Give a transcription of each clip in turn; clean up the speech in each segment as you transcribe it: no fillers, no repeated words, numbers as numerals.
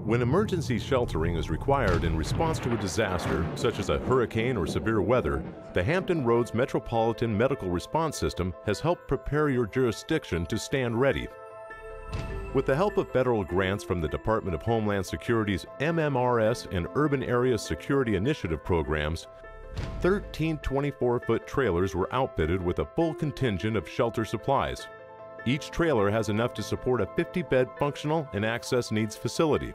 When emergency sheltering is required in response to a disaster, such as a hurricane or severe weather, the Hampton Roads Metropolitan Medical Response System has helped prepare your jurisdiction to stand ready. With the help of federal grants from the Department of Homeland Security's MMRS and Urban Area Security Initiative programs, 13 24-foot trailers were outfitted with a full contingent of shelter supplies. Each trailer has enough to support a 50-bed functional and access needs facility.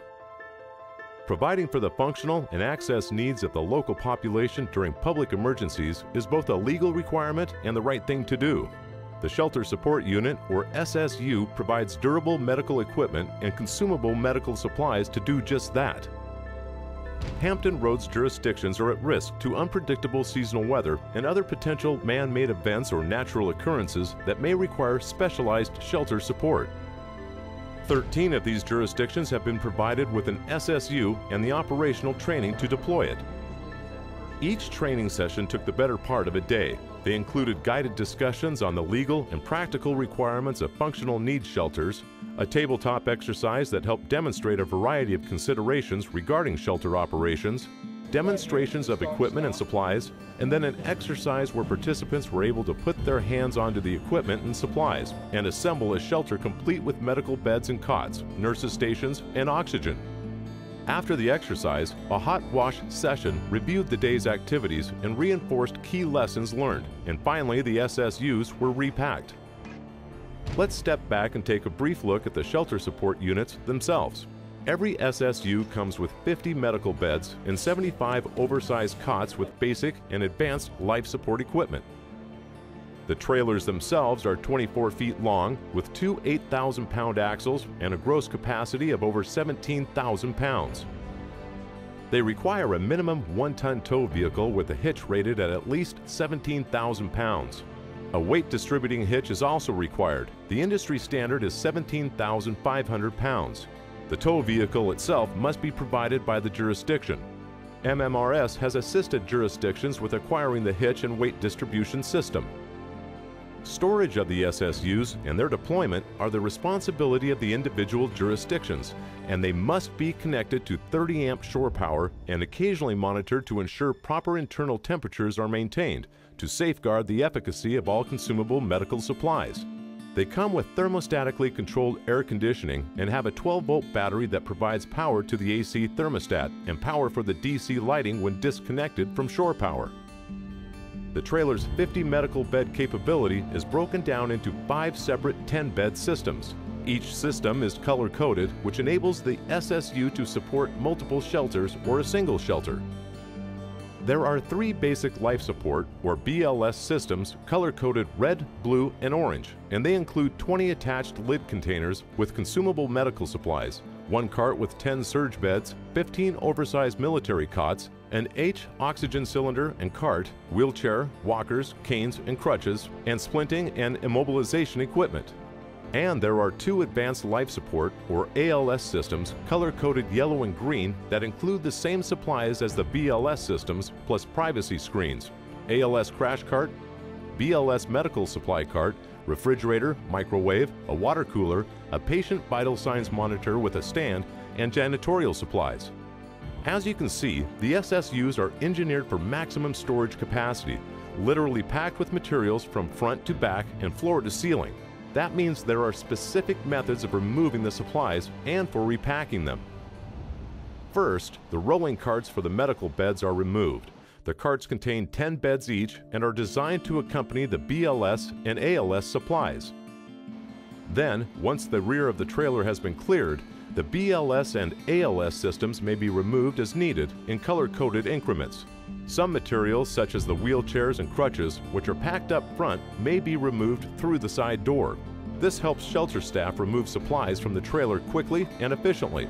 Providing for the functional and access needs of the local population during public emergencies is both a legal requirement and the right thing to do. The Shelter Support Unit, or SSU, provides durable medical equipment and consumable medical supplies to do just that. Hampton Roads jurisdictions are at risk to unpredictable seasonal weather and other potential man-made events or natural occurrences that may require specialized shelter support. 13 of these jurisdictions have been provided with an SSU and the operational training to deploy it. Each training session took the better part of a day. They included guided discussions on the legal and practical requirements of functional needs shelters, a tabletop exercise that helped demonstrate a variety of considerations regarding shelter operations, demonstrations of equipment and supplies, and then an exercise where participants were able to put their hands onto the equipment and supplies and assemble a shelter complete with medical beds and cots, nurses' stations, and oxygen. After the exercise, a hot wash session reviewed the day's activities and reinforced key lessons learned, and finally the SSUs were repacked. Let's step back and take a brief look at the shelter support units themselves. Every SSU comes with 50 medical beds and 75 oversized cots with basic and advanced life support equipment. The trailers themselves are 24 feet long with two 8,000-pound axles and a gross capacity of over 17,000 pounds. They require a minimum 1-ton tow vehicle with a hitch rated at least 17,000 pounds. A weight distributing hitch is also required. The industry standard is 17,500 pounds. The tow vehicle itself must be provided by the jurisdiction. MMRS has assisted jurisdictions with acquiring the hitch and weight distribution system. Storage of the SSUs and their deployment are the responsibility of the individual jurisdictions, and they must be connected to 30-amp shore power and occasionally monitored to ensure proper internal temperatures are maintained to safeguard the efficacy of all consumable medical supplies. They come with thermostatically controlled air conditioning and have a 12-volt battery that provides power to the AC thermostat and power for the DC lighting when disconnected from shore power. The trailer's 50 medical bed capability is broken down into 5 separate 10-bed systems. Each system is color-coded, which enables the SSU to support multiple shelters or a single shelter. There are 3 basic life support, or BLS systems, color-coded red, blue, and orange, and they include 20 attached lid containers with consumable medical supplies, 1 cart with 10 surge beds, 15 oversized military cots, an H oxygen cylinder and cart, wheelchair, walkers, canes, and crutches, and splinting and immobilization equipment. And there are 2 advanced life support, or ALS systems, color-coded yellow and green that include the same supplies as the BLS systems, plus privacy screens, ALS crash cart, BLS medical supply cart, refrigerator, microwave, a water cooler, a patient vital signs monitor with a stand, and janitorial supplies. As you can see, the SSUs are engineered for maximum storage capacity, literally packed with materials from front to back and floor to ceiling. That means there are specific methods of removing the supplies and for repacking them. First, the rolling carts for the medical beds are removed. The carts contain 10 beds each and are designed to accompany the BLS and ALS supplies. Then, once the rear of the trailer has been cleared, the BLS and ALS systems may be removed as needed in color-coded increments. Some materials, such as the wheelchairs and crutches, which are packed up front, may be removed through the side door. This helps shelter staff remove supplies from the trailer quickly and efficiently.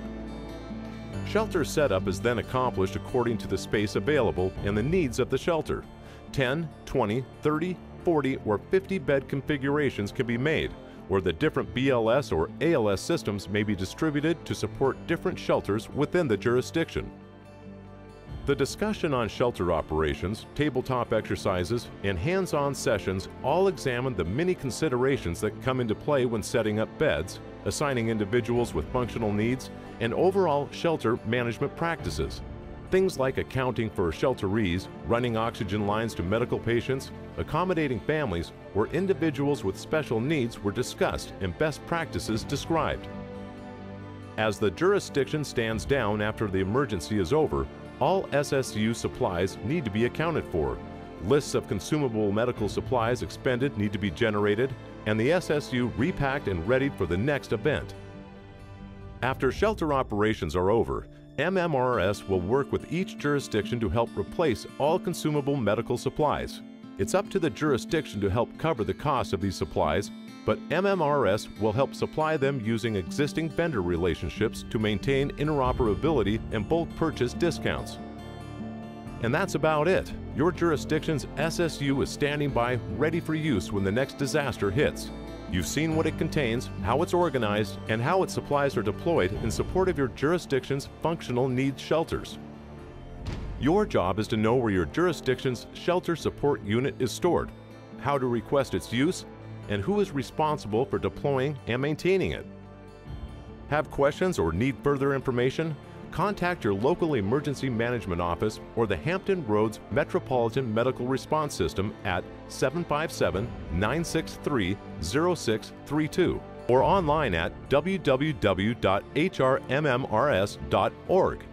Shelter setup is then accomplished according to the space available and the needs of the shelter. 10, 20, 30, 40, or 50 bed configurations can be made, where the different BLS or ALS systems may be distributed to support different shelters within the jurisdiction. The discussion on shelter operations, tabletop exercises, and hands-on sessions all examine the many considerations that come into play when setting up beds, assigning individuals with functional needs, and overall shelter management practices. Things like accounting for shelterees, running oxygen lines to medical patients, accommodating families, or individuals with special needs were discussed and best practices described. As the jurisdiction stands down after the emergency is over, all SSU supplies need to be accounted for. Lists of consumable medical supplies expended need to be generated, and the SSU repacked and readied for the next event. After shelter operations are over, MMRS will work with each jurisdiction to help replace all consumable medical supplies. It's up to the jurisdiction to help cover the cost of these supplies, but MMRS will help supply them using existing vendor relationships to maintain interoperability and bulk purchase discounts. And that's about it. Your jurisdiction's SSU is standing by, ready for use when the next disaster hits. You've seen what it contains, how it's organized, and how its supplies are deployed in support of your jurisdiction's functional needs shelters. Your job is to know where your jurisdiction's shelter support unit is stored, how to request its use, and who is responsible for deploying and maintaining it. Have questions or need further information? Contact your local emergency management office or the Hampton Roads Metropolitan Medical Response System at 757-963-0632 or online at www.hrmmrs.org.